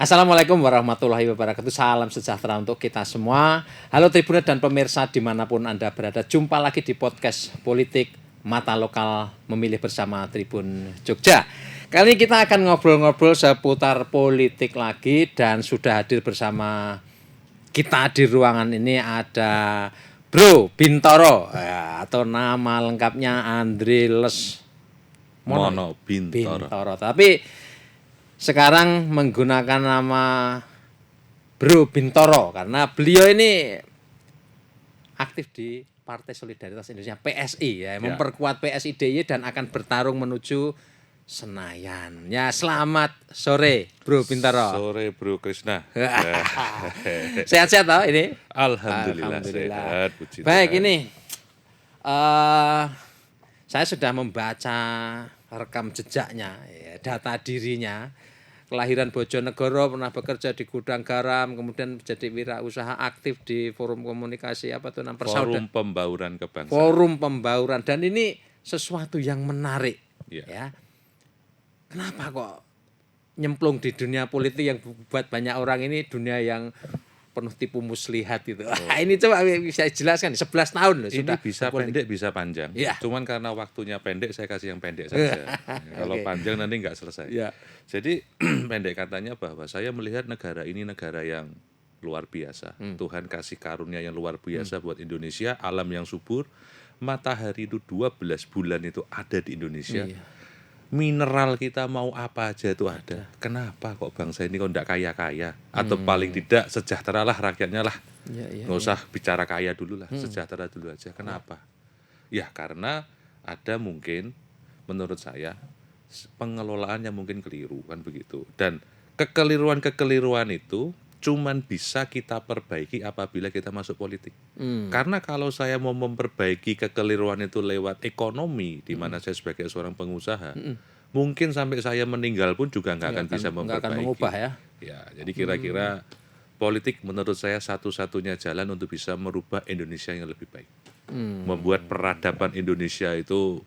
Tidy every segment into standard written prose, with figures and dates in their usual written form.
Assalamualaikum warahmatullahi wabarakatuh. Salam sejahtera untuk kita semua. Halo Tribunet dan pemirsa dimanapun Anda berada. Jumpa lagi di podcast Politik Mata Lokal Memilih bersama Tribun Jogja. Kali ini kita akan ngobrol-ngobrol seputar politik lagi. Dan sudah hadir bersama kita di ruangan ini ada Bro Bintoro, atau nama lengkapnya Andre Mono Bintoro. Tapi sekarang menggunakan nama Bro Bintoro karena beliau ini aktif di Partai Solidaritas Indonesia PSI ya, memperkuat PSI DIY dan akan bertarung menuju Senayan. Ya, selamat sore Bro Bintoro. Sore Bro Krisna. Sehat-sehat toh ini? Alhamdulillah. Sehat. Puji Baik, Tuhan. ini saya sudah membaca rekam jejaknya, ya, data dirinya. Kelahiran Bojonegoro, pernah bekerja di gudang garam, kemudian menjadi wirausaha aktif di forum komunikasi Forum Pembauran Kebangsaan. Forum Pembauran, dan ini sesuatu yang menarik. Ya. Kenapa kok nyemplung di dunia politik yang buat banyak orang ini dunia yang penuh tipu muslihat gitu. Ini coba bisa jelaskan, 11 tahun loh Ini sudah. bisa pendek, bisa panjang. Ya. Cuman karena waktunya pendek, saya kasih yang pendek saja. Kalau panjang nanti nggak selesai. Ya. Jadi pendek katanya bahwa saya melihat negara ini negara yang luar biasa. Tuhan kasih karunia yang luar biasa buat Indonesia, alam yang subur. Matahari itu 12 bulan itu ada di Indonesia. Mineral kita mau apa aja itu ada. Kenapa kok bangsa ini kok enggak kaya-kaya? Atau paling tidak sejahtera lah rakyatnya lah. Nggak usah bicara kaya dulu lah, sejahtera dulu aja. Kenapa? Ya karena ada mungkin menurut saya pengelolaan yang mungkin keliru kan begitu. Dan kekeliruan itu cuman bisa kita perbaiki apabila kita masuk politik. Karena kalau saya mau memperbaiki kekeliruan itu lewat ekonomi, di mana saya sebagai seorang pengusaha, mungkin sampai saya meninggal pun juga nggak akan bisa memperbaiki. Nggak akan mengubah ya. Ya, jadi kira-kira politik menurut saya satu-satunya jalan untuk bisa merubah Indonesia yang lebih baik. Membuat peradaban Indonesia itu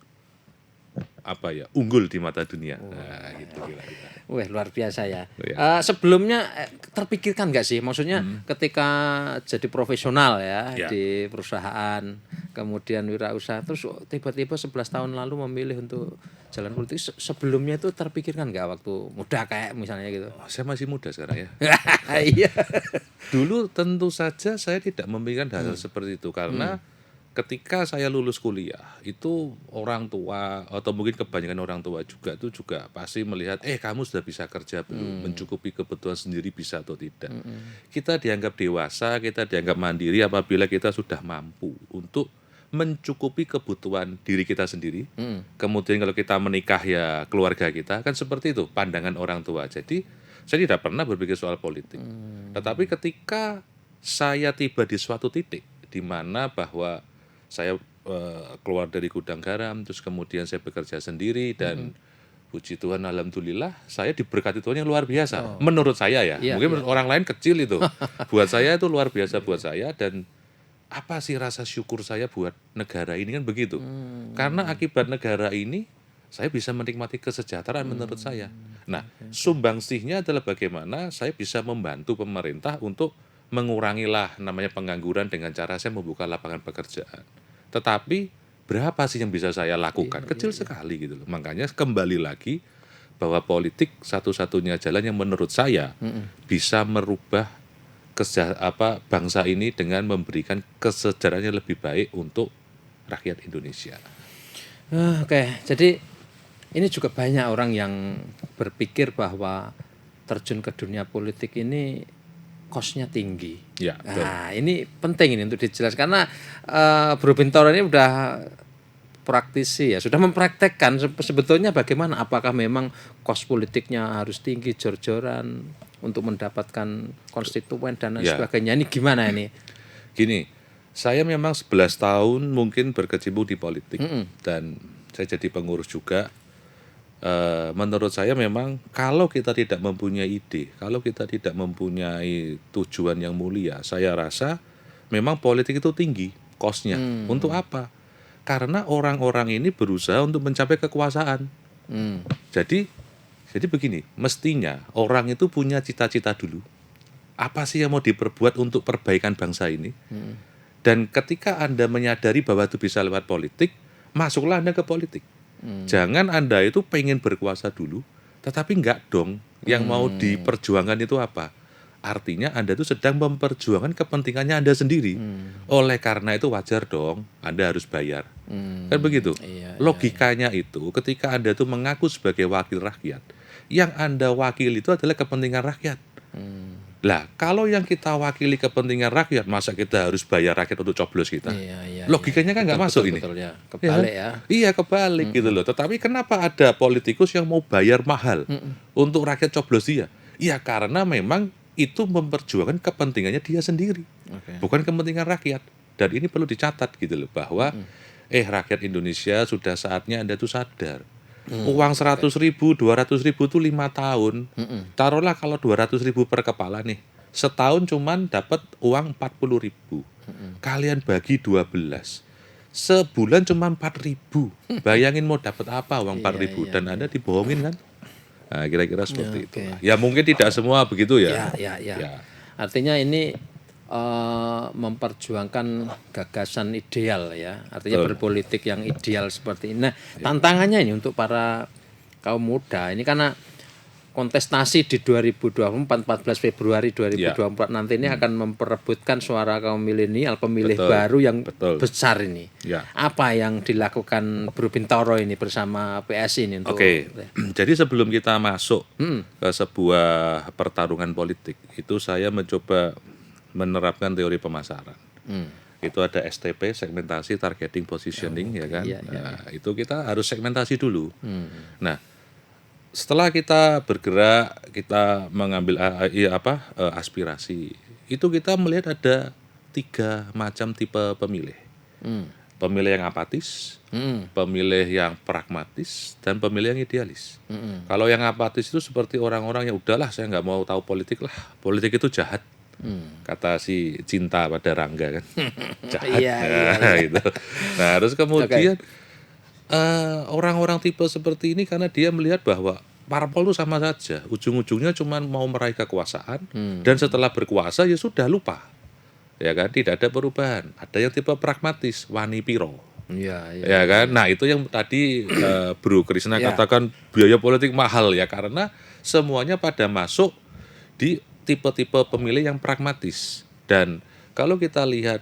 unggul di mata dunia. Nah, gitu kira-kira. Wah, luar biasa ya. Sebelumnya terpikirkan nggak sih, maksudnya ketika jadi profesional ya di perusahaan, kemudian wirausaha, terus tiba-tiba 11 tahun lalu memilih untuk jalan politik, sebelumnya itu terpikirkan nggak waktu muda kayak misalnya gitu? Saya masih muda sekarang ya. Iya. Dulu tentu saja saya tidak memikirkan hal seperti itu karena ketika saya lulus kuliah itu orang tua atau mungkin kebanyakan orang tua juga pasti melihat kamu sudah bisa kerja belum, mencukupi kebutuhan sendiri bisa atau tidak. Kita dianggap dewasa, kita dianggap mandiri apabila kita sudah mampu untuk mencukupi kebutuhan diri kita sendiri. Kemudian kalau kita menikah ya keluarga kita, kan seperti itu pandangan orang tua. Jadi saya tidak pernah berpikir soal politik. Tetapi ketika saya tiba di suatu titik di mana bahwa saya keluar dari gudang garam, terus kemudian saya bekerja sendiri dan puji Tuhan alhamdulillah saya diberkati Tuhan yang luar biasa. Menurut saya ya, mungkin menurut orang lain kecil itu. Buat saya itu luar biasa buat saya, dan apa sih rasa syukur saya buat negara ini kan begitu. Karena akibat negara ini saya bisa menikmati kesejahteraan menurut saya. Nah, sumbangsihnya adalah bagaimana saya bisa membantu pemerintah untuk mengurangilah namanya pengangguran dengan cara saya membuka lapangan pekerjaan. Tetapi berapa sih yang bisa saya lakukan? Kecil sekali gitu loh. Makanya kembali lagi bahwa politik satu-satunya jalan yang menurut saya bisa merubah bangsa ini dengan memberikan kesejahteraan yang lebih baik untuk rakyat Indonesia. Oke, jadi ini juga banyak orang yang berpikir bahwa terjun ke dunia politik ini kosnya tinggi. Ya, nah, ini penting ini untuk dijelaskan karena Bro Bintoro ini udah praktisi ya, sudah mempraktekkan sebetulnya bagaimana, apakah memang kos politiknya harus tinggi, jor-joran untuk mendapatkan konstituen dan lain sebagainya. Ini gimana ini? Gini, saya memang 11 tahun mungkin berkecimpung di politik dan saya jadi pengurus juga. Menurut saya memang kalau kita tidak mempunyai ide, kalau kita tidak mempunyai tujuan yang mulia, saya rasa memang politik itu tinggi kosnya. Untuk apa? Karena orang-orang ini berusaha untuk mencapai kekuasaan. Jadi Jadi begini, mestinya orang itu punya cita-cita dulu. Apa sih yang mau diperbuat untuk perbaikan bangsa ini? Dan ketika Anda menyadari bahwa itu bisa lewat politik, masuklah Anda ke politik. Jangan Anda itu pengen berkuasa dulu, tetapi enggak dong. Yang mau diperjuangkan itu apa? Artinya Anda itu sedang memperjuangkan kepentingannya Anda sendiri. Oleh karena itu wajar dong Anda harus bayar. Kan begitu? Logikanya itu ketika Anda itu mengaku sebagai wakil rakyat, yang Anda wakili itu adalah kepentingan rakyat. Lah, kalau yang kita wakili kepentingan rakyat, masa kita harus bayar rakyat untuk coblos kita? Logikanya kan nggak masuk ini. Betul, ya. Kebalik ya. Iya, kebalik gitu loh. Tetapi kenapa ada politikus yang mau bayar mahal untuk rakyat coblos dia? Ya karena memang itu memperjuangkan kepentingannya dia sendiri, bukan kepentingan rakyat. Dan ini perlu dicatat gitu loh, bahwa rakyat Indonesia sudah saatnya Anda tuh sadar. Uang 100.000, 200.000 itu 5 tahun. Taruhlah kalau 200.000 per kepala nih, setahun cuman dapat uang 40.000. Kalian bagi 12, sebulan cuma 4.000. Bayangin mau dapat apa uang 4.000, dan Anda dibohongin kan? Nah, kira-kira seperti itu. Ya mungkin tidak semua begitu ya. Ya. Artinya ini memperjuangkan gagasan ideal ya. Artinya berpolitik yang ideal seperti ini. Nah, tantangannya ini untuk para kaum muda ini karena kontestasi di 2024, 14 Februari 2024 nanti ini akan memperebutkan suara kaum milenial, pemilih baru yang besar ini. Apa yang dilakukan Bro Bintoro ini bersama PSI ini untuk Jadi sebelum kita masuk ke sebuah pertarungan politik, itu saya mencoba menerapkan teori pemasaran. Itu ada STP, segmentasi, targeting, positioning, ya kan. Itu kita harus segmentasi dulu. Nah, setelah kita bergerak, kita mengambil aspirasi, itu kita melihat ada 3 macam tipe pemilih. Pemilih yang apatis, pemilih yang pragmatis, dan pemilih yang idealis. Kalau yang apatis itu seperti orang-orang yang udahlah saya nggak mau tahu politik lah, politik itu jahat. Kata si Cinta pada Rangga kan, jahat. Gitu. Nah, terus kemudian orang-orang tipe seperti ini karena dia melihat bahwa parpol itu sama saja, ujung-ujungnya cuma mau meraih kekuasaan, dan setelah berkuasa ya sudah lupa, ya kan, tidak ada perubahan. Ada yang tipe pragmatis, wani piro, ya kan. Nah itu yang tadi Bro Krishna katakan biaya politik mahal ya, karena semuanya pada masuk di tipe-tipe pemilih yang pragmatis. Dan kalau kita lihat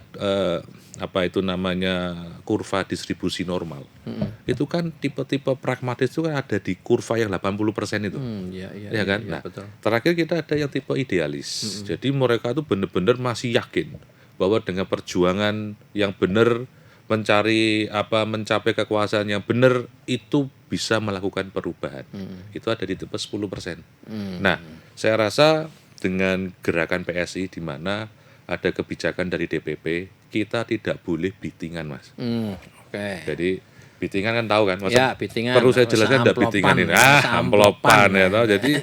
apa itu namanya kurva distribusi normal, itu kan tipe-tipe pragmatis itu kan ada di kurva yang 80% itu, ya kan. Nah, terakhir kita ada yang tipe idealis. Jadi mereka itu benar-benar masih yakin bahwa dengan perjuangan yang benar, mencapai kekuasaan yang benar, itu bisa melakukan perubahan. Itu ada di tipe 10%. Nah, saya rasa dengan gerakan PSI di mana ada kebijakan dari DPP, kita tidak boleh bitingan, Mas. Jadi bitingan kan tahu kan, Mas? Perlu saya jelaskan ada bitingan ini. Amplopan ya toh. Jadi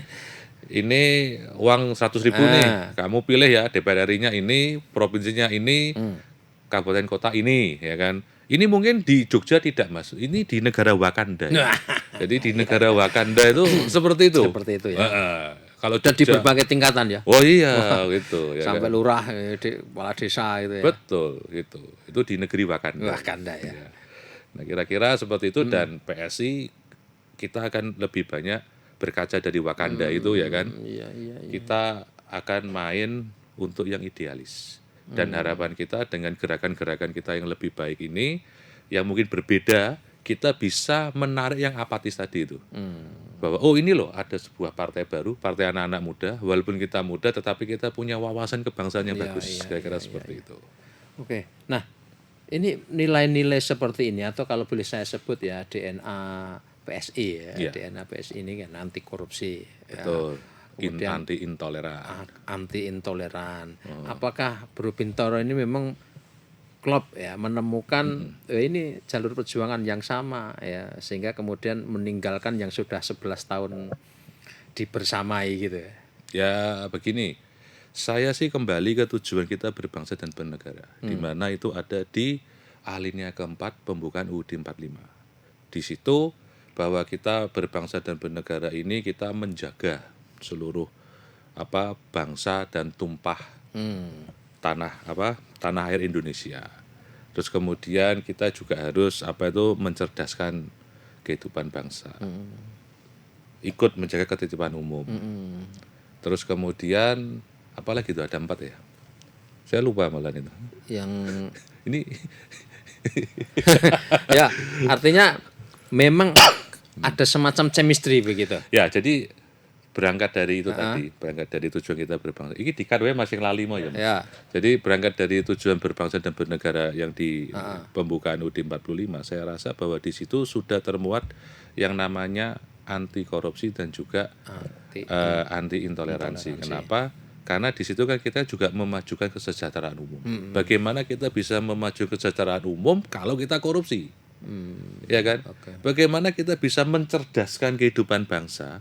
ini uang 100.000 nih, kamu pilih ya, DPR RI-nya ini, provinsinya ini, kabupaten kota ini, ya kan. Ini mungkin di Jogja tidak, Mas. Ini di negara Wakanda. Ya. Jadi di negara Wakanda itu seperti itu. Seperti itu ya. Kalau dan di berbagai tingkatan ya. Oh iya, gitu ya. Sampai kan? Lurah, kepala desa gitu ya. Betul, gitu. Itu di negeri Wakanda. Wakanda ya. Nah, kira-kira seperti itu. Dan PSI kita akan lebih banyak berkaca dari Wakanda itu ya kan. Kita akan main untuk yang idealis. Dan harapan kita dengan gerakan-gerakan kita yang lebih baik ini, yang mungkin berbeda, kita bisa menarik yang apatis tadi itu. Bahwa ini loh ada sebuah partai baru, partai anak-anak muda, walaupun kita muda tetapi kita punya wawasan kebangsaan yang bagus, kira-kira seperti itu. Oke. Nah, ini nilai-nilai seperti ini, atau kalau boleh saya sebut ya DNA PSI ya, DNA PSI ini kan anti korupsi. Betul. Anti intoleran. Anti intoleran. Apakah Bro Bintoro ini memang klop ya menemukan ini jalur perjuangan yang sama ya, sehingga kemudian meninggalkan yang sudah 11 tahun dibersamai gitu ya. Ya begini, saya sih kembali ke tujuan kita berbangsa dan bernegara, di mana itu ada di alinea keempat pembukaan UUD 45. Di situ bahwa kita berbangsa dan bernegara ini kita menjaga seluruh bangsa dan tumpah tanah air Indonesia. Terus kemudian kita juga harus mencerdaskan kehidupan bangsa. Ikut menjaga ketertiban umum. Terus kemudian apalagi itu ada 4 ya. Saya lupa malah itu. Yang Ini ya artinya memang ada semacam chemistry begitu. ya jadi berangkat dari itu tadi, berangkat dari tujuan kita berbangsa. Ini di karwe masing lali mau ya. Ya. Jadi berangkat dari tujuan berbangsa dan bernegara yang di pembukaan UUD 45, saya rasa bahwa di situ sudah termuat yang namanya anti korupsi dan juga anti intoleransi. Kenapa? Karena di situ kan kita juga memajukan kesejahteraan umum. Bagaimana kita bisa memajukan kesejahteraan umum kalau kita korupsi? Ya kan? Bagaimana kita bisa mencerdaskan kehidupan bangsa?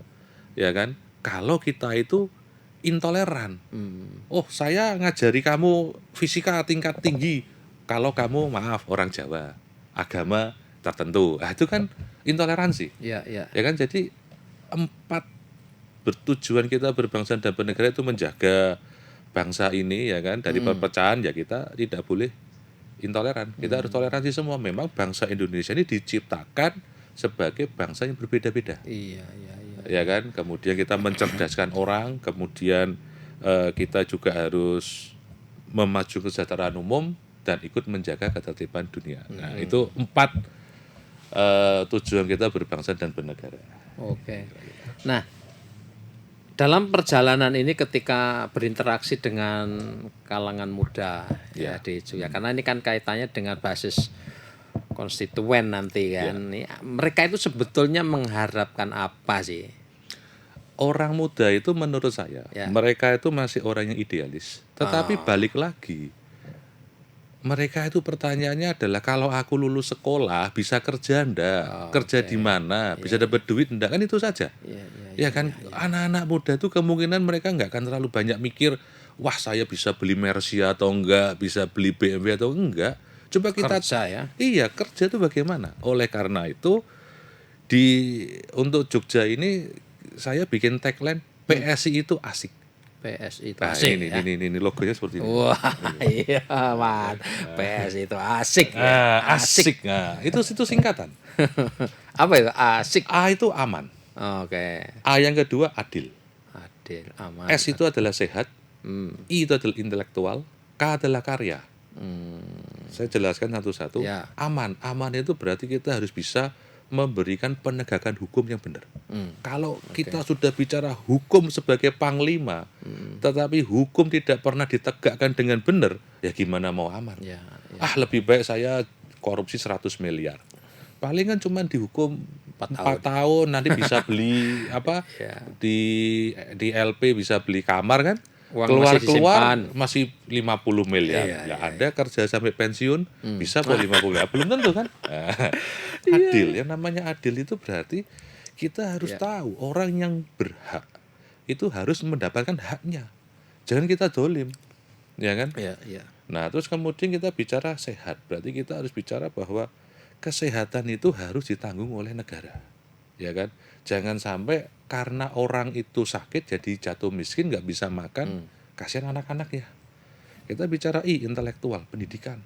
Ya kan? Kalau kita itu intoleran. Oh, saya ngajari kamu fisika tingkat tinggi. Kalau kamu maaf orang Jawa, agama tertentu. Itu kan intoleransi. Ya, ya. Ya kan? Jadi 4 bertujuan kita berbangsa dan bernegara itu menjaga bangsa ini ya kan dari perpecahan ya kita tidak boleh intoleran. Kita harus toleransi semua. Memang bangsa Indonesia ini diciptakan sebagai bangsa yang berbeda-beda. Iya, iya, iya. Ya kan? Kemudian kita mencerdaskan orang, kemudian kita juga harus memajukan kesejahteraan umum dan ikut menjaga ketertiban dunia. Nah, itu 4 tujuan kita berbangsa dan bernegara. Oke. Nah, dalam perjalanan ini ketika berinteraksi dengan kalangan muda ya di Jogja, karena ini kan kaitannya dengan basis konstituen nanti kan. Ya, mereka itu sebetulnya mengharapkan apa sih? Orang muda itu menurut saya, mereka itu masih orang yang idealis. Tetapi balik lagi, mereka itu pertanyaannya adalah kalau aku lulus sekolah bisa kerja enggak? Kerja di mana? Bisa dapat duit enggak? Kan itu saja. Ya kan, anak-anak muda itu kemungkinan mereka enggak akan terlalu banyak mikir, wah saya bisa beli Mercy atau enggak, bisa beli BMW atau enggak. Coba kita kerja ya. Iya, kerja itu bagaimana? Oleh karena itu untuk Jogja ini saya bikin tagline PSI itu asik. PSI itu Nah, asik. ini logonya seperti ini. Wah, iya, man. PSI itu asik. Asik. Nah, itu singkatan. Apa itu asik? A itu aman. Oke. A yang kedua adil. Adil, aman. S itu adalah sehat. I itu adalah intelektual. K adalah karya. Saya jelaskan satu-satu. Ya. Aman itu berarti kita harus bisa memberikan penegakan hukum yang benar. Kalau kita sudah bicara hukum sebagai panglima, tetapi hukum tidak pernah ditegakkan dengan benar, ya gimana mau aman? Ya. Lebih baik saya korupsi 100 miliar. Palingan cuma dihukum 4 tahun, nanti bisa beli di LP bisa beli kamar kan? Uang Keluar masih 50 miliar. Anda kerja sampai pensiun bisa 50 miliar. Belum tentu kan? Adil, yang namanya adil itu berarti kita harus tahu orang yang berhak itu harus mendapatkan haknya. Jangan kita dolim, ya kan? Nah, terus kemudian kita bicara sehat, berarti kita harus bicara bahwa kesehatan itu harus ditanggung oleh negara, ya kan? Jangan sampai karena orang itu sakit jadi jatuh miskin nggak bisa makan, kasihan anak-anaknya. Kita bicara intelektual, pendidikan.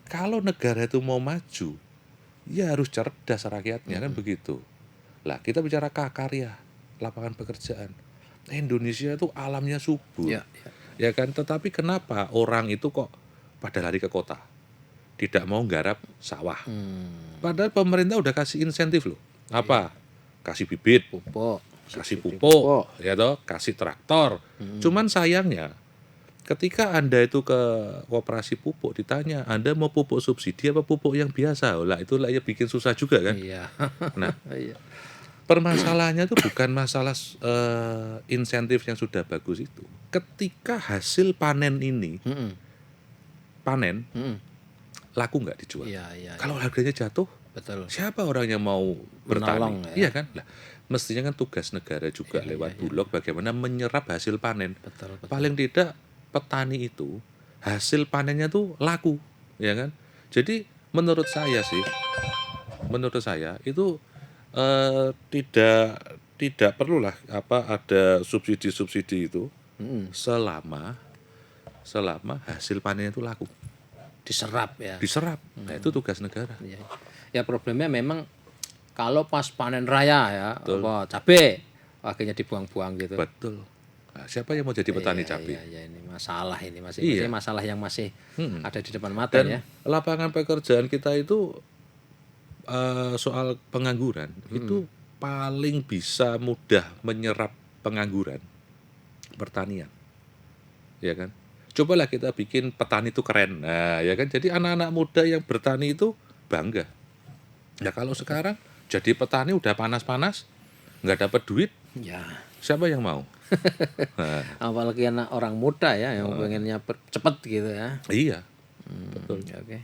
Kalau negara itu mau maju, ya harus cerdas rakyatnya kan begitu. Lah kita bicara karya, lapangan pekerjaan. Indonesia itu alamnya subur, ya kan. Tetapi kenapa orang itu kok pada lari ke kota, tidak mau garap sawah? Padahal pemerintah udah kasih insentif loh. Apa? Kasih bibit, kasih pupuk, ya toh, kasih traktor. Cuman sayangnya, ketika Anda itu ke koperasi pupuk ditanya, Anda mau pupuk subsidi apa pupuk yang biasa? Lah itulah ya bikin susah juga kan. Nah, permasalahannya itu bukan masalah insentif yang sudah bagus itu. Ketika hasil panen ini laku nggak dijual? Kalau harganya jatuh, betul. Siapa orang yang mau bertani? Iya kan? Lah, mestinya kan tugas negara juga lewat Bulog bagaimana menyerap hasil panen. Betul. Paling tidak petani itu hasil panennya tuh laku, ya kan? Jadi menurut saya itu Tidak perlulah ada subsidi itu selama hasil panennya itu laku, Diserap ya. diserap. Nah, itu tugas negara. Ya, ya problemnya memang kalau pas panen raya ya, Betul. apa cabe akhirnya dibuang-buang gitu. Betul. Nah, siapa yang mau jadi petani Iya, cabai? iya, ini masalah ini masih Iya. masalah yang masih ada di depan mata Dan ya. lapangan pekerjaan kita itu soal pengangguran itu paling bisa mudah menyerap pengangguran pertanian, ya kan? Cobalah kita bikin petani itu keren, nah ya kan? Jadi anak-anak muda yang bertani itu bangga. Nah kalau sekarang jadi petani udah panas-panas, nggak dapat duit, Ya, siapa yang mau? Nah, apalagi anak orang muda ya yang pengennya cepet gitu ya. iya, betul. Oke.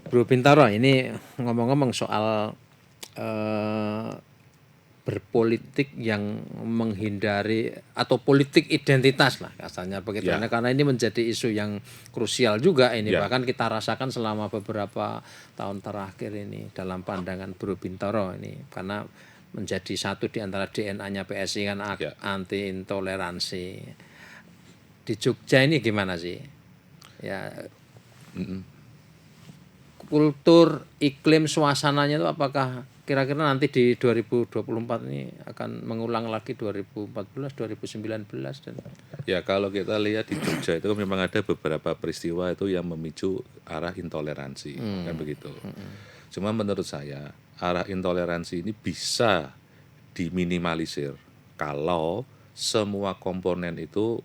Bro Bintaro, ini ngomong-ngomong soal berpolitik yang menghindari atau politik identitas lah kasarnya begitu. Ya. Karena ini menjadi isu yang krusial juga ini. Ya. Bahkan kita rasakan selama beberapa tahun terakhir ini dalam pandangan Bro Bintaro ini, karena menjadi satu di antara DNA-nya PSI kan Ya. anti intoleransi. Di Jogja ini gimana sih? Ya, kultur, iklim, suasananya itu apakah kira-kira nanti di 2024 ini akan mengulang lagi 2014, 2019 dan Ya kalau kita lihat di Jogja itu memang ada beberapa peristiwa itu yang memicu arah intoleransi, kan begitu. Cuma menurut saya arah intoleransi ini bisa diminimalisir kalau semua komponen itu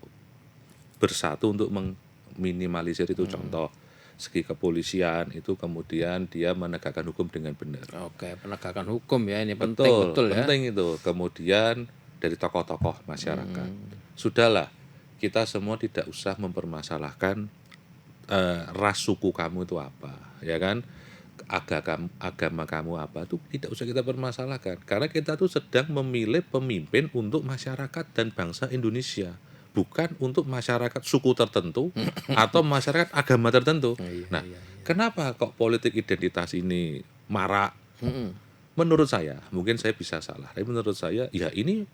bersatu untuk meminimalisir itu. Contoh segi kepolisian itu kemudian dia menegakkan hukum dengan benar. oke, penegakan hukum ya ini penting betul ya. Penting itu. Kemudian dari tokoh-tokoh masyarakat. Sudahlah, kita semua tidak usah mempermasalahkan ras suku kamu itu apa, ya kan? Agama kamu apa itu tidak usah kita permasalahkan. Karena kita tuh sedang memilih pemimpin untuk masyarakat dan bangsa Indonesia. Bukan untuk masyarakat suku tertentu atau masyarakat agama tertentu. Nah, kenapa kok politik identitas ini marak? Menurut saya, mungkin saya bisa salah, tapi menurut saya, ya ini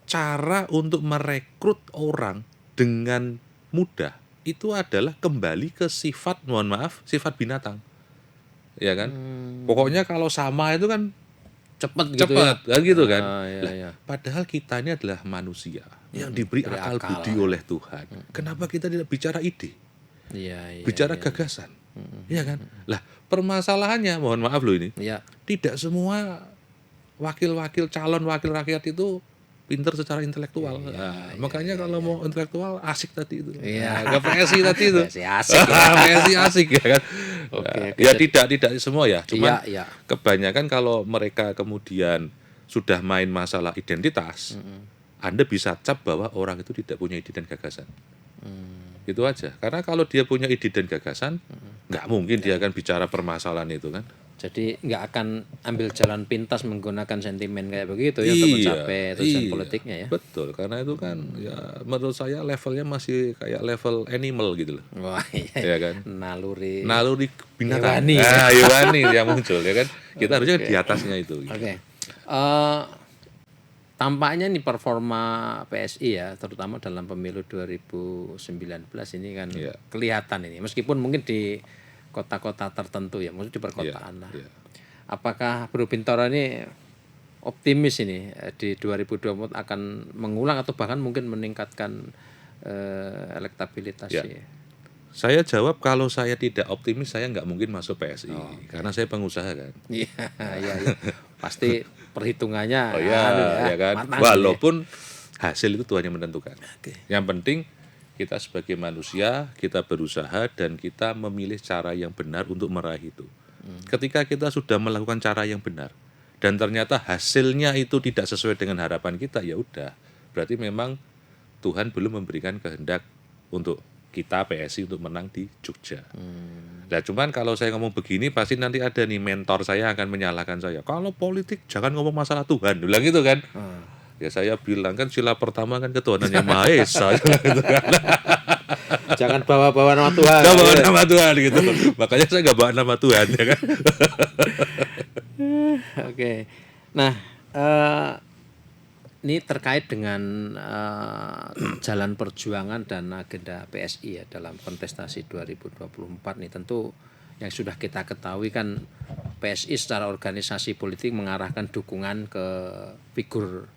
cara untuk merekrut orang dengan mudah itu adalah kembali ke sifat, mohon maaf, sifat binatang, ya kan? Pokoknya kalau sama itu kan Cepet gitu cepat, kan gitu kan? iya, Lah, iya. padahal kita ini adalah manusia yang diberi akal budi oleh Tuhan. Kenapa kita tidak bicara ide? Iya, iya. Bicara gagasan, ya kan? Lah permasalahannya, mohon maaf loh ini, Iya. tidak semua calon wakil rakyat itu pinter secara intelektual. Makanya kalau mau intelektual asik tadi itu. Iya. Ke PSI tadi itu. PSI asik ya. PSI asik ya kan. Oke, Ya tidak semua ya. Cuma Iya, iya. kebanyakan kalau mereka kemudian sudah main masalah identitas, Anda bisa cap bahwa orang itu tidak punya ide dan gagasan. Itu aja. Karena kalau dia punya ide dan gagasan, nggak mungkin dia akan bicara permasalahan itu kan. Jadi nggak akan ambil jalan pintas menggunakan sentimen kayak begitu ya untuk mencapai tujuan politiknya ya. Betul, karena itu kan ya menurut saya levelnya masih kayak level animal gitu loh. Wah, Ya kan? naluri. Naluri binatang. Hewani. Hewani yang muncul ya kan. Kita harusnya di atasnya itu. Gitu. Oke. Tampaknya nih performa PSI ya, terutama dalam pemilu 2019 ini kan Iya. kelihatan ini. Meskipun mungkin di kota-kota tertentu ya, maksudnya di perkotaan lah. Iya. Apakah Bro Bintaro ini optimis ini di 2024 akan mengulang atau bahkan mungkin meningkatkan elektabilitas Ya. sih? Saya jawab kalau saya tidak optimis saya nggak mungkin masuk PSI karena saya pengusaha kan. Iya, iya, iya. Pasti perhitungannya Oh ya, anu ya kan. matang Walaupun hasil itu Tuhan yang menentukan. Oke. Yang penting kita sebagai manusia kita berusaha dan kita memilih cara yang benar untuk meraih itu. Ketika kita sudah melakukan cara yang benar dan ternyata hasilnya itu tidak sesuai dengan harapan kita, ya udah. Berarti memang Tuhan belum memberikan kehendak untuk kita PSI untuk menang di Jogja. Nah cuman kalau saya ngomong begini pasti nanti ada nih mentor saya akan menyalahkan saya. Kalau politik jangan ngomong masalah Tuhan, bilang gitu kan. Ya saya bilang kan sila pertama kan ketuhanan yang Maha Esa. Gitu kan. Jangan bawa-bawa nama Tuhan. Gak bawa nama Tuhan gitu. Makanya saya gak bawa nama Tuhan ya kan. Oke. Nah, eh, ini terkait dengan jalan perjuangan dan agenda PSI ya dalam kontestasi 2024 nih, tentu yang sudah kita ketahui kan PSI secara organisasi politik mengarahkan dukungan ke figur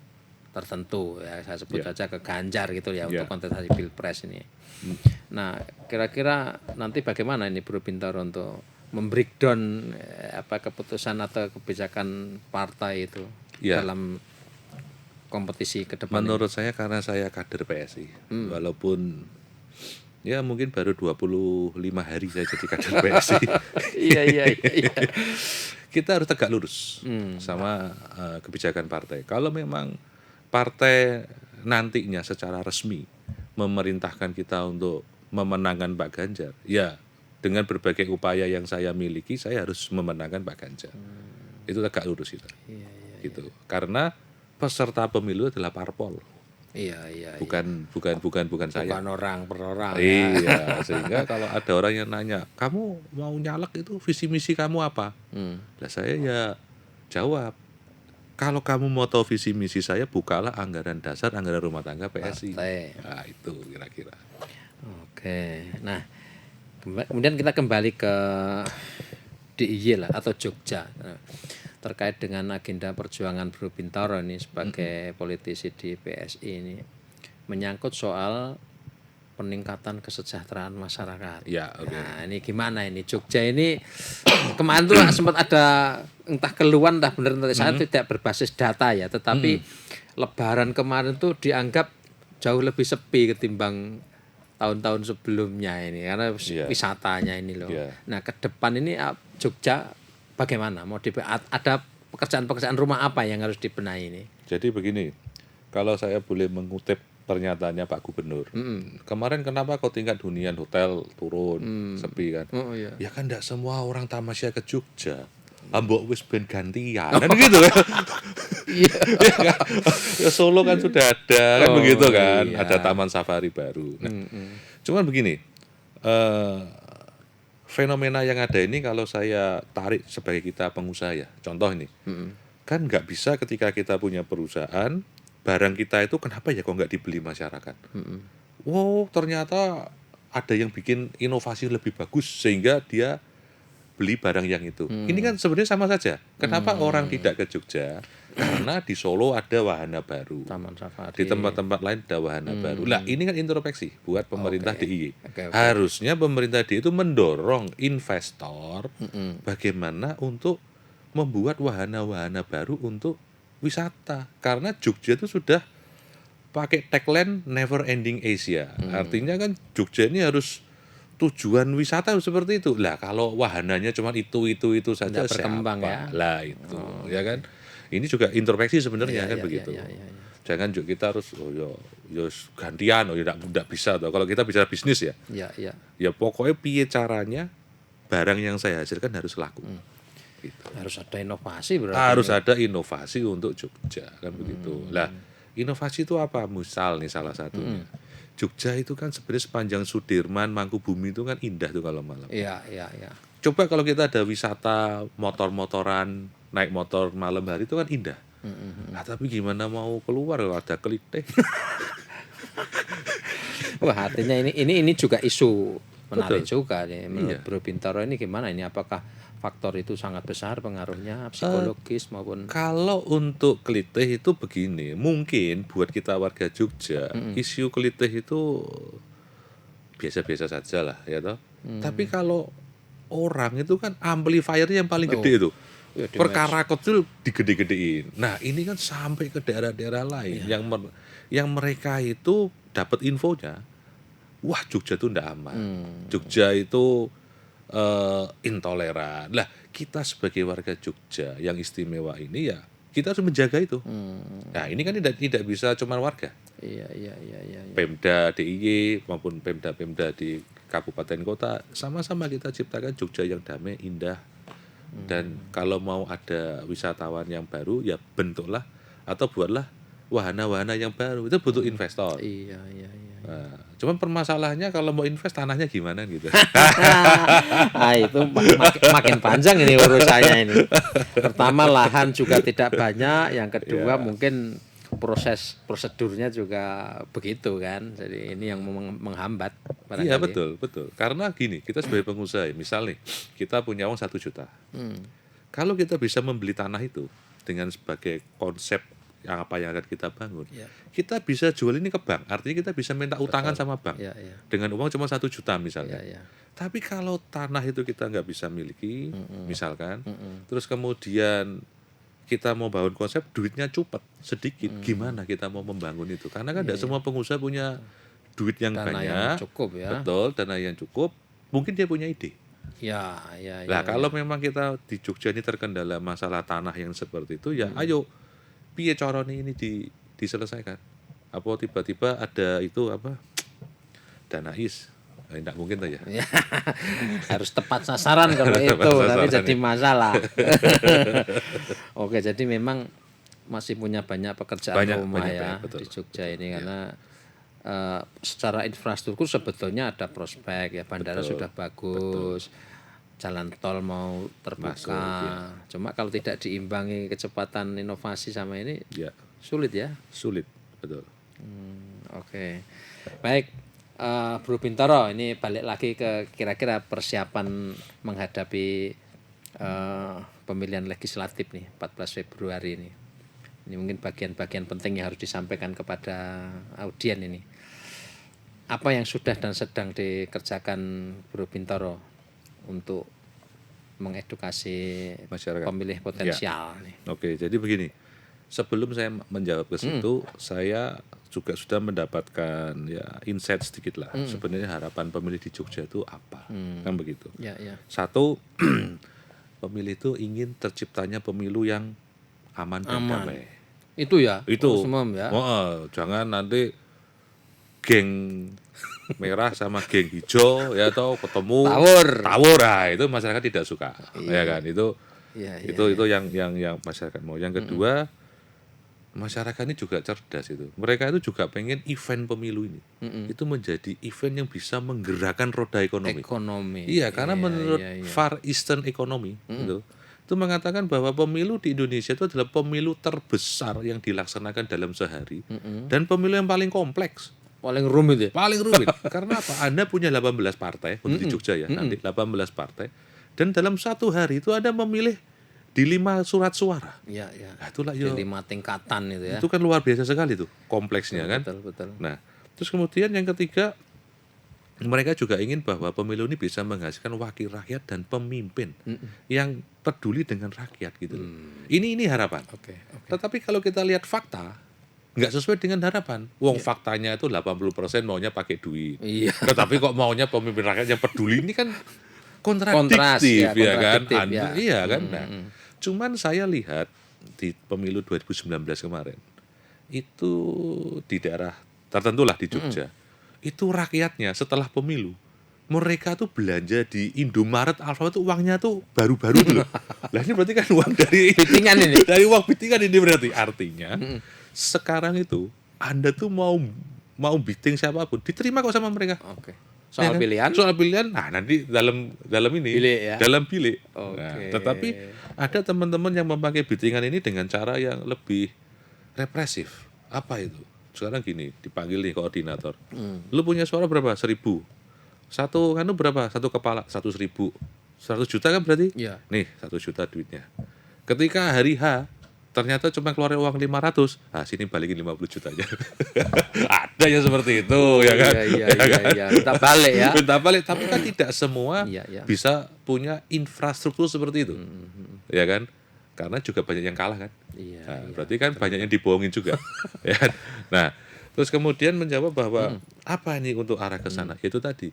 tertentu ya, saya sebut Ya. saja ke Ganjar gitu ya untuk Ya. kontestasi Pilpres ini. Nah, kira-kira nanti bagaimana ini Bro Bintaro untuk membreakdown apa keputusan atau kebijakan partai itu Ya. dalam kompetisi ke depan ini? Menurut saya karena saya kader PSI, walaupun ya mungkin baru 25 hari saya jadi kader PSI. Iya. Kita harus tegak lurus sama kebijakan partai. Kalau memang partai nantinya secara resmi memerintahkan kita untuk memenangkan Pak Ganjar, ya dengan berbagai upaya yang saya miliki, saya harus memenangkan Pak Ganjar. Itu tegak lurus itu. Gitu. Karena peserta pemilu adalah parpol, Iya. bukan saya. Bukan orang per orang ya. Iya, sehingga kalau ada orang yang nanya, kamu mau nyalek itu visi misi kamu apa? Nah, saya ya jawab, kalau kamu mau tahu visi misi saya, bukalah anggaran dasar, anggaran rumah tangga PSI. Partai. Nah, itu kira-kira. Oke. Nah, kemudian kita kembali ke DIY lah atau Jogja. Nah, terkait dengan agenda perjuangan Bro Bintaro ini sebagai politisi di PSI ini menyangkut soal peningkatan kesejahteraan masyarakat. Ya, oke. Nah, ini gimana ini Jogja ini kemarin tuh sempat ada entah keluhan entah benar entah saya tidak berbasis data ya, tetapi Lebaran kemarin tuh dianggap jauh lebih sepi ketimbang tahun-tahun sebelumnya ini karena wisatanya ini loh. Nah, ke depan ini Jogja bagaimana? Mau ada pekerjaan-pekerjaan rumah apa yang harus dibenahi ini? Jadi begini, kalau saya boleh mengutip pernyataannya Pak Gubernur, kemarin kenapa kok tingkat hunian hotel turun, sepi kan? Oh iya. Ya kan tidak semua orang tamasya ke Jogja. Ambok wis ben gantian kan gitu kan. Iya. Ya kan? Ya Solo kan sudah ada kan begitu kan, iya. ada taman safari baru. Nah, cuman begini, fenomena yang ada ini kalau saya tarik sebagai kita pengusaha ya, contoh ini, kan nggak bisa ketika kita punya perusahaan, barang kita itu kenapa ya kok nggak dibeli masyarakat? Wow, ternyata ada yang bikin inovasi lebih bagus sehingga dia beli barang yang itu. Ini kan sebenarnya sama saja. Kenapa orang tidak ke Jogja? Karena di Solo ada wahana baru. Taman safari. Di tempat-tempat lain ada wahana baru. Lah, ini kan introspeksi buat pemerintah DIY. Oke. Harusnya pemerintah DIY itu mendorong investor bagaimana untuk membuat wahana-wahana baru untuk wisata. Karena Jogja itu sudah pakai tagline Never Ending Asia. Artinya kan Jogja ini harus tujuan wisata seperti itu. Lah kalau wahananya cuma itu saja Nggak berkembang siapa? ya. Lah itu, ya kan. Ini juga introspeksi sebenarnya kan begitu. Iya. Jangan juga kita harus gantian tidak bisa toh. Kalau kita bicara bisnis ya. Iya. Ya pokoknya piye caranya barang yang saya hasilkan harus laku. Gitu. Harus ada inovasi berarti. Harus ada inovasi untuk Jogja kan begitu. Lah, inovasi itu apa? Misal nih salah satunya. Jogja itu kan sebenarnya sepanjang Sudirman, Mangkubumi itu kan indah tuh kalau malam. Iya. Coba kalau kita ada wisata motor-motoran, naik motor malam hari itu kan indah. Nah, tapi gimana mau keluar kalau ada kelitih? Wah, artinya ini juga isu menarik Betul. juga nih menurut Bro Bintaro ini gimana ini, apakah faktor itu sangat besar pengaruhnya psikologis maupun Kalau untuk kelitih itu begini, mungkin buat kita warga Jogja, isu kelitih itu biasa-biasa saja lah ya toh. Tapi kalau orang itu kan amplifiernya yang paling gede itu. Ya, di Perkara kecil digede-gedein. Nah, ini kan sampai ke daerah-daerah lain yang mereka itu dapat infonya, wah Jogja itu ndak aman. Jogja itu intoleran. Lah, kita sebagai warga Jogja yang istimewa ini ya kita harus menjaga itu. Nah, ini kan tidak bisa cuma warga. Iya. Pemda DIY maupun Pemda di kabupaten kota sama-sama kita ciptakan Jogja yang damai, indah. Dan kalau mau ada wisatawan yang baru ya bentuklah atau buatlah wahana-wahana yang baru. Itu butuh investor. Iya. Nah, cuman permasalahannya kalau mau invest tanahnya gimana gitu. Nah, itu makin panjang ini urusannya ini. Pertama lahan juga tidak banyak, yang kedua mungkin prosedurnya juga begitu kan. Jadi ini yang menghambat Iya barangkali. betul. Karena gini, kita sebagai pengusaha, misal nih, kita punya uang 1 juta. Kalau kita bisa membeli tanah itu dengan sebagai konsep yang apa yang akan kita bangun, Ya. kita bisa jual ini ke bank. Artinya kita bisa minta utangan sama bank Ya, ya. dengan uang cuma 1 juta misalnya. Ya, ya. Tapi kalau tanah itu kita nggak bisa miliki, misalkan, terus kemudian kita mau bangun konsep, duitnya cepet sedikit, gimana kita mau membangun itu? Karena kan tidak semua pengusaha punya duit yang Dana banyak, yang cukup ya. betul, dana yang cukup. Mungkin dia punya ide. Ya, ya, Nah, ya. kalau memang kita di Jogja ini terkendala masalah tanah yang seperti itu, ya ayo, piye carane ini diselesaikan? Apa tiba-tiba ada itu apa? Dana is. Tidak mungkin tuh ya. Ya, harus tepat sasaran kalau itu, Tepat tapi sasaran, jadi masalah. Oke, jadi memang masih punya banyak pekerjaan rumah ya betul. di Jogja ini karena secara infrastruktur sebetulnya ada prospek ya, bandara sudah bagus, jalan tol mau terbuka. Cuma kalau tidak diimbangi kecepatan inovasi sama ini Ya, sulit ya. sulit, betul. Oke. Baik, Bro Bintoro, ini balik lagi ke kira-kira persiapan menghadapi pemilihan legislatif nih 14 Februari ini. Ini mungkin bagian-bagian penting yang harus disampaikan kepada audien ini. Apa yang sudah dan sedang dikerjakan Bro Bintoro untuk mengedukasi Masyarakat. pemilih potensial nih? Oke, jadi begini. Sebelum saya menjawab ke situ, saya juga sudah mendapatkan ya insight sedikit lah. Sebenarnya harapan pemilih di Jogja itu apa? Kan begitu. Ya, ya. Satu, pemilih itu ingin terciptanya pemilu yang aman dan damai. Itu ya. Itu. Umum ya. Jangan nanti geng merah sama geng hijau ya atau ketemu tawur, itu masyarakat tidak suka. Ya kan? Itu yang masyarakat mau. Yang kedua, masyarakat ini juga cerdas itu. Mereka itu juga pengen event pemilu ini itu menjadi event yang bisa menggerakkan roda ekonomi. Iya, karena menurut Far Eastern Economy itu mengatakan bahwa pemilu di Indonesia itu adalah pemilu terbesar yang dilaksanakan dalam sehari dan pemilu yang paling kompleks. Paling rumit ya? Paling rumit. Karena apa? Anda punya 18 partai untuk di Jogja ya, nanti 18 partai. Dan dalam satu hari itu Anda memilih di 5 surat suara. Iya, iya. Nah, itulah Di 5 tingkatan itu ya. Itu kan luar biasa sekali tuh kompleksnya kan. Betul. Nah, terus kemudian yang ketiga, mereka juga ingin bahwa pemilu ini bisa menghasilkan wakil rakyat dan pemimpin yang peduli dengan rakyat gitu. Ini harapan. Oke. Tetapi kalau kita lihat fakta, nggak sesuai dengan harapan. Faktanya itu 80% maunya pakai duit. Iya. Tetapi kok maunya pemimpin rakyat yang peduli, ini kan kontradiktif ya kan. Iya kan. Nah, cuman saya lihat di pemilu 2019 kemarin itu di daerah tertentu lah di Jogja, itu rakyatnya setelah pemilu mereka tuh belanja di Indomaret, Alfamart tuh uangnya tuh baru-baru dulu. Lah ini berarti kan uang dari bitingan ini. Dari uang bitingan ini berarti artinya sekarang itu Anda tuh mau bidding siapapun diterima kok sama mereka. Oke. Soal pilihan? Soal pilihan, nah nanti dalam ini, bilik ya? dalam bilik. Oke. Nah, tetapi ada teman-teman yang memakai biddingan ini dengan cara yang lebih represif. Apa itu? Sekarang gini, dipanggil nih koordinator. Lu punya suara berapa? 1.000. Satu kanu berapa? Satu kepala 100.000. 100 juta kan berarti? Iya. Nih 100 juta duitnya. Ketika hari H ternyata cuma keluarin uang 500, sini balikin 50 juta aja. Ada yang seperti itu, ya kan? Iya. Minta balik ya. Minta balik, tapi kan tidak semua Iya. bisa punya infrastruktur seperti itu, ya kan? Karena juga banyak yang kalah kan. Iya. Berarti kan banyak yang dibohongin juga, ya kan? Nah, terus kemudian menjawab bahwa apa ini untuk arah ke sana? Itu tadi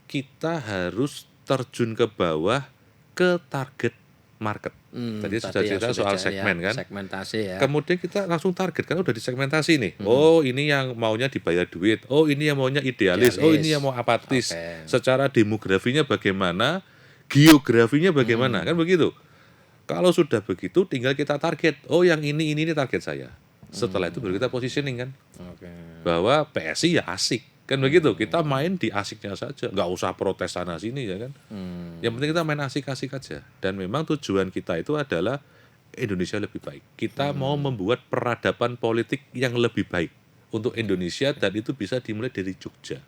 kita harus terjun ke bawah ke target market. Tadi sudah cerita soal segmen kan. Segmentasi ya. Kemudian kita langsung target kan udah disegmentasi nih. Oh, ini yang maunya dibayar duit. Oh, ini yang maunya idealis. Oh, ini yang mau apatis. Secara demografinya bagaimana? Geografinya bagaimana? Kan begitu. Kalau sudah begitu tinggal kita target. Oh, yang ini target saya. Setelah itu baru kita positioning kan. Bahwa PSI ya asik. Kan begitu, kita main di asiknya saja, nggak usah protes sana sini ya kan. Yang penting kita main asik-asik aja. Dan memang tujuan kita itu adalah Indonesia lebih baik. Kita mau membuat peradaban politik yang lebih baik untuk Indonesia, dan itu bisa dimulai dari Jogja.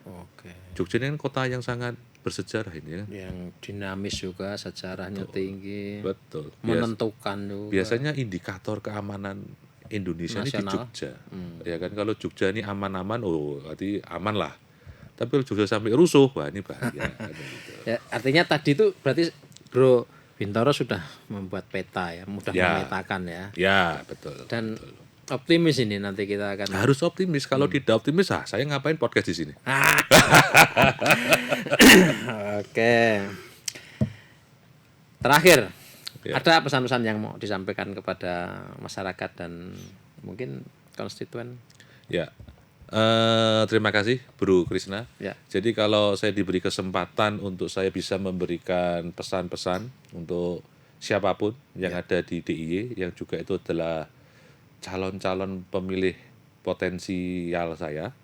Oke. Jogja ini kan kota yang sangat bersejarah ini ya kan. Yang dinamis juga, sejarahnya tinggi, Betul. menentukan juga. Biasanya indikator keamanan Indonesia ini di Nasional. Jogja. Ya kan, kalau Jogja ini aman-aman, oh berarti aman lah. Tapi kalau Jogja sampai rusuh, wah ini bahaya. Kan gitu. Ya, artinya tadi itu berarti Bro Bintoro sudah membuat peta ya, mudah memetakan ya. Ya, betul. Dan optimis ini nanti kita akan Harus optimis. Kalau tidak optimis, saya ngapain podcast di sini? Oke. Terakhir, Ya. ada pesan-pesan yang mau disampaikan kepada masyarakat dan mungkin konstituen? Ya. Terima kasih Bro Krisna. Ya. Jadi kalau saya diberi kesempatan untuk saya bisa memberikan pesan-pesan untuk siapapun yang ada di DIY, yang juga itu adalah calon-calon pemilih potensial saya,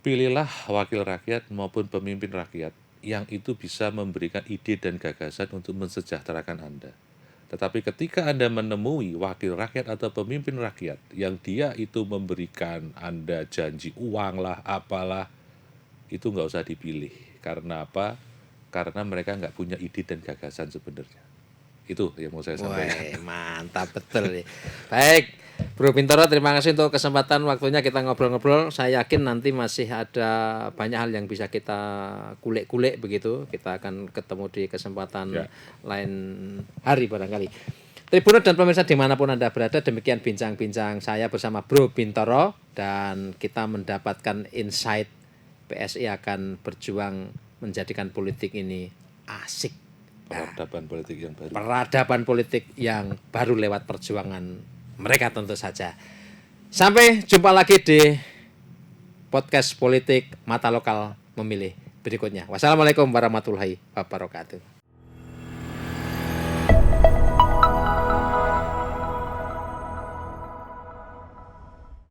pilihlah wakil rakyat maupun pemimpin rakyat yang itu bisa memberikan ide dan gagasan untuk mensejahterakan Anda. Tetapi ketika Anda menemui wakil rakyat atau pemimpin rakyat yang dia itu memberikan Anda janji uang lah, apalah, itu nggak usah dipilih. Karena apa? Karena mereka nggak punya ide dan gagasan sebenarnya. Itu yang mau saya sampaikan. Wah, mantap betul nih. Baik, Bro Bintoro, terima kasih untuk kesempatan waktunya kita ngobrol-ngobrol. Saya yakin nanti masih ada banyak hal yang bisa kita kulik-kulik begitu. Kita akan ketemu di kesempatan lain hari barangkali. Tribunut dan pemirsa dimanapun Anda berada, demikian bincang-bincang saya bersama Bro Bintoro, dan kita mendapatkan insight PSI akan berjuang menjadikan politik ini asik. Peradaban politik yang baru. Peradaban politik yang baru lewat perjuangan mereka tentu saja. Sampai jumpa lagi di podcast politik Mata Lokal Memilih berikutnya. Wassalamualaikum warahmatullahi wabarakatuh.